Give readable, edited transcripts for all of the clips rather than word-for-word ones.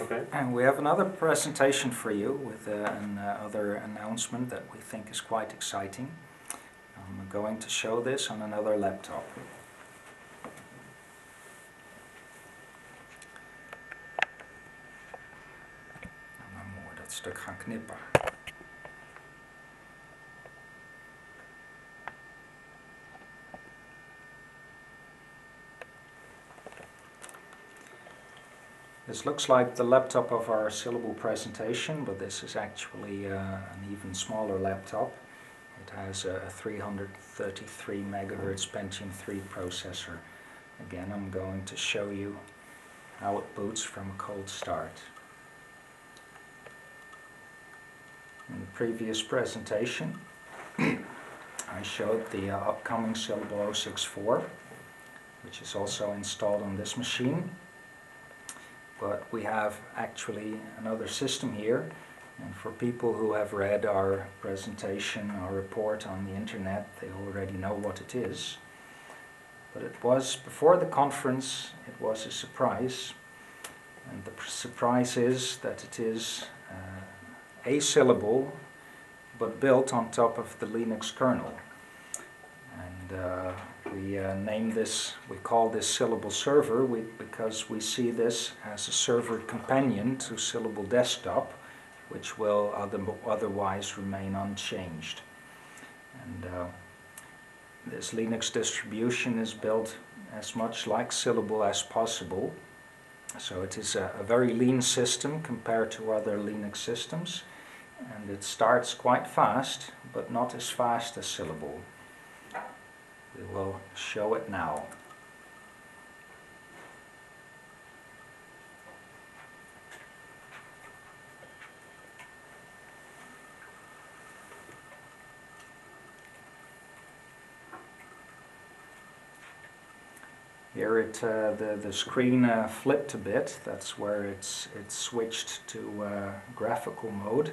Okay. And we have another presentation for you with another announcement that we think is quite exciting. I'm going to show this on another laptop. Dan moeten we dat stuk gaan knippen. This looks like the laptop of our syllable presentation, but this is actually an even smaller laptop. It has a 333 MHz Pentium 3 processor. Again, I'm going to show you how it boots from a cold start. In the previous presentation, I showed the upcoming Syllable 064, which is also installed on this machine. But we have actually another system here, and for people who have read our presentation, our report on the internet, they already know what it is. But it was, before the conference, it was a surprise, and the surprise is that it is a syllable, but built on top of the Linux kernel. And we call this Syllable Server because we see this as a server companion to Syllable Desktop, which will otherwise remain unchanged. And this Linux distribution is built as much like Syllable as possible. So it is a very lean system compared to other Linux systems, and it starts quite fast, but not as fast as Syllable. We will show it now. Here the screen flipped a bit. That's where it's switched to graphical mode,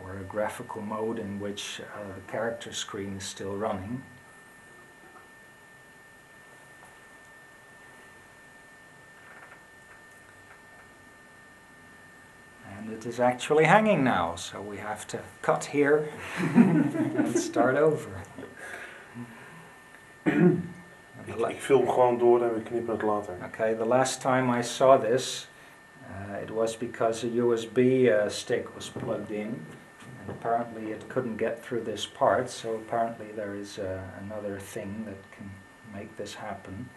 or a graphical mode in which the character screen is still running. And it is actually hanging now, so we have to cut here and start over. Ik film gewoon door en we knippen het later. Okay, the last time I saw this, it was because a USB stick was plugged in, and apparently it couldn't get through this part, so apparently there is another thing that can make this happen.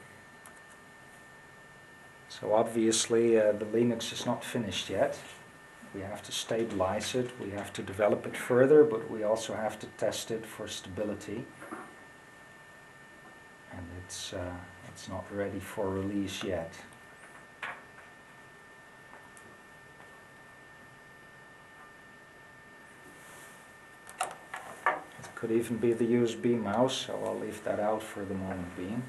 So obviously the Linux is not finished yet. We have to stabilize it, we have to develop it further, but we also have to test it for stability. And it's not ready for release yet. It could even be the USB mouse, so I'll leave that out for the moment being.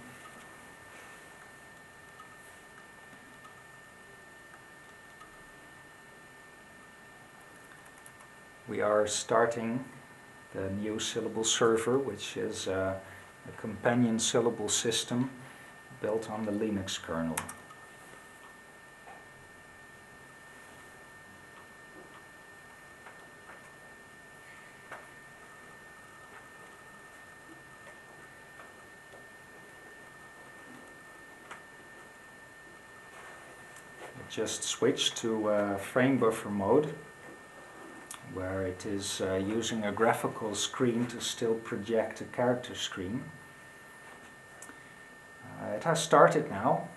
We are starting the new Syllable Server, which is a companion syllable system built on the Linux kernel. It just switched to frame buffer mode, where it is using a graphical screen to still project a character screen. It has started now.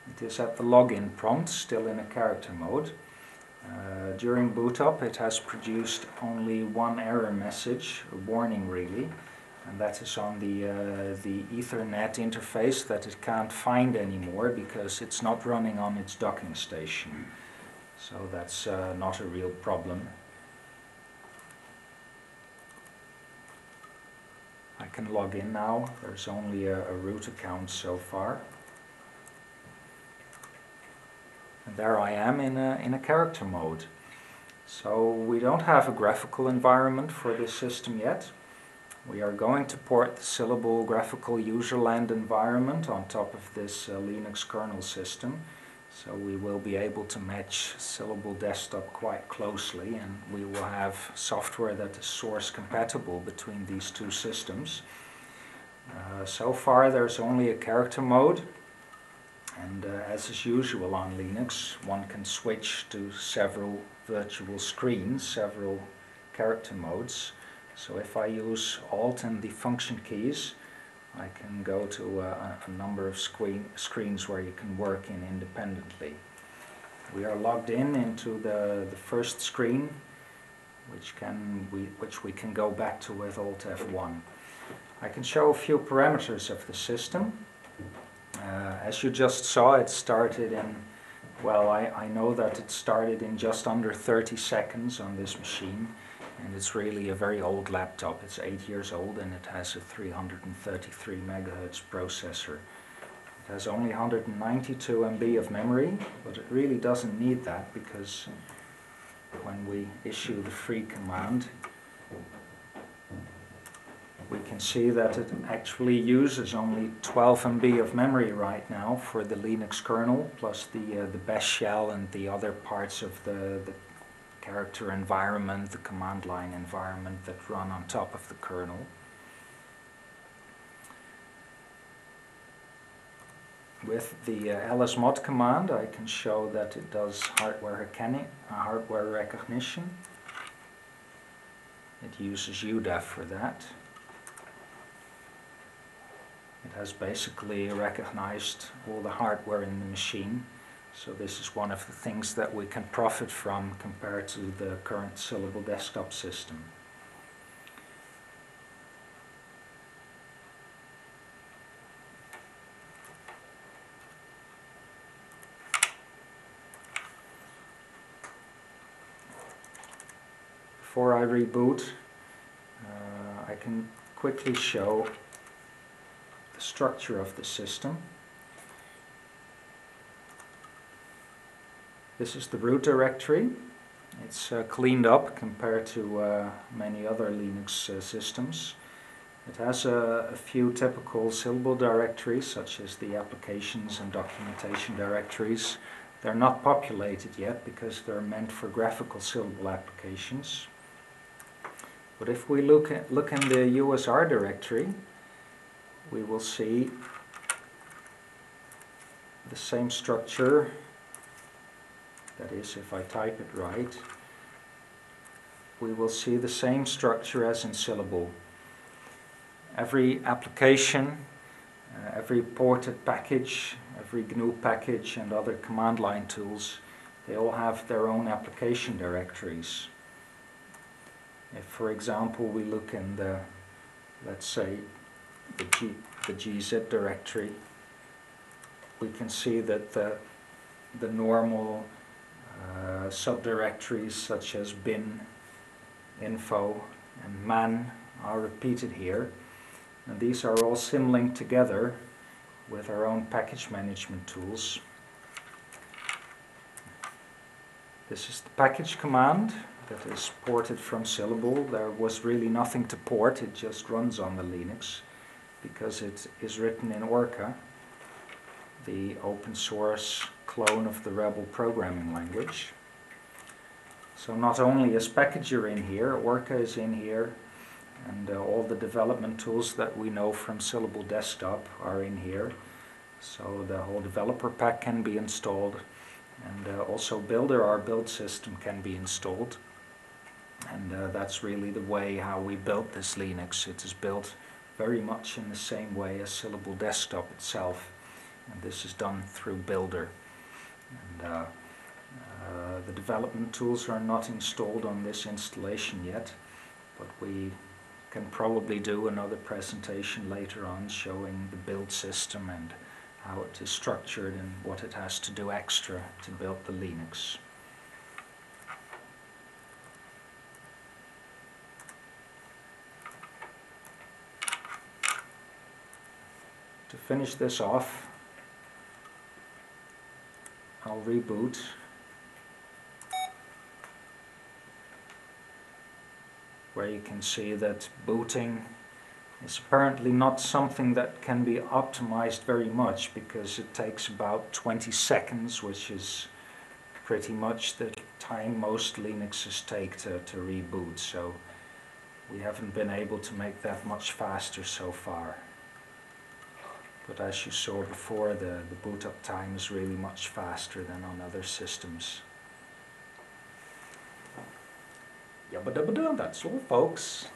It is at the login prompt, still in a character mode. During boot up it has produced only one error message, a warning really, and that is on the Ethernet interface that it can't find anymore because it's not running on its docking station. So that's not a real problem. I can log in now. There's only a root account so far. And there I am in a character mode. So we don't have a graphical environment for this system yet. We are going to port the Syllable graphical userland environment on top of this Linux kernel system. So we will be able to match Syllable Desktop quite closely, and we will have software that is source compatible between these two systems. So far there's only a character mode, and as is usual on Linux, one can switch to several virtual screens, several character modes. So if I use Alt and the function keys, I can go to a number of screens where you can work in independently. We are logged into the first screen, which we can go back to with Alt F1. I can show a few parameters of the system. As you just saw, it started in, well, I know that it started in just under 30 seconds on this machine. And it's really a very old laptop. It's 8 years old and it has a 333 megahertz processor. It has only 192 MB of memory, but it really doesn't need that, because when we issue the free command, we can see that it actually uses only 12 MB of memory right now for the Linux kernel, plus the bash shell and the other parts of the character environment, the command line environment that run on top of the kernel. With the lsmod command, I can show that it does hardware recognition. It uses UDEF for that. It has basically recognized all the hardware in the machine. So this is one of the things that we can profit from compared to the current Syllable Desktop system. Before I reboot, I can quickly show the structure of the system. This is the root directory. It's cleaned up compared to many other Linux systems. It has a few typical syllable directories, such as the applications and documentation directories. They're not populated yet because they're meant for graphical syllable applications. But if we look in the USR directory, we will see the same structure. That is, if I type it right, we will see the same structure as in Syllable. Every application, every ported package, every GNU package and other command line tools, they all have their own application directories. If, for example, we look in the, let's say, the GZ directory, we can see that the normal subdirectories such as bin, info and man are repeated here, and these are all symlinked together with our own package management tools. This is the package command that is ported from Syllable. There was really nothing to port, it just runs on the Linux because it is written in Orca, the open source clone of the Rebel programming language. So not only is Packager in here, Orca is in here, and all the development tools that we know from Syllable Desktop are in here. So the whole developer pack can be installed, and also Builder, our build system, can be installed. And that's really the way how we built this Linux. It is built very much in the same way as Syllable Desktop itself. And this is done through Builder. And the development tools are not installed on this installation yet, but we can probably do another presentation later on showing the build system and how it is structured and what it has to do extra to build the Linux. To finish this off, I'll reboot. Where you can see that booting is apparently not something that can be optimized very much, because it takes about 20 seconds, which is pretty much the time most Linuxes take to reboot, so we haven't been able to make that much faster so far. But as you saw before, the boot up time is really much faster than on other systems. Yabba dabba doo, that's all folks.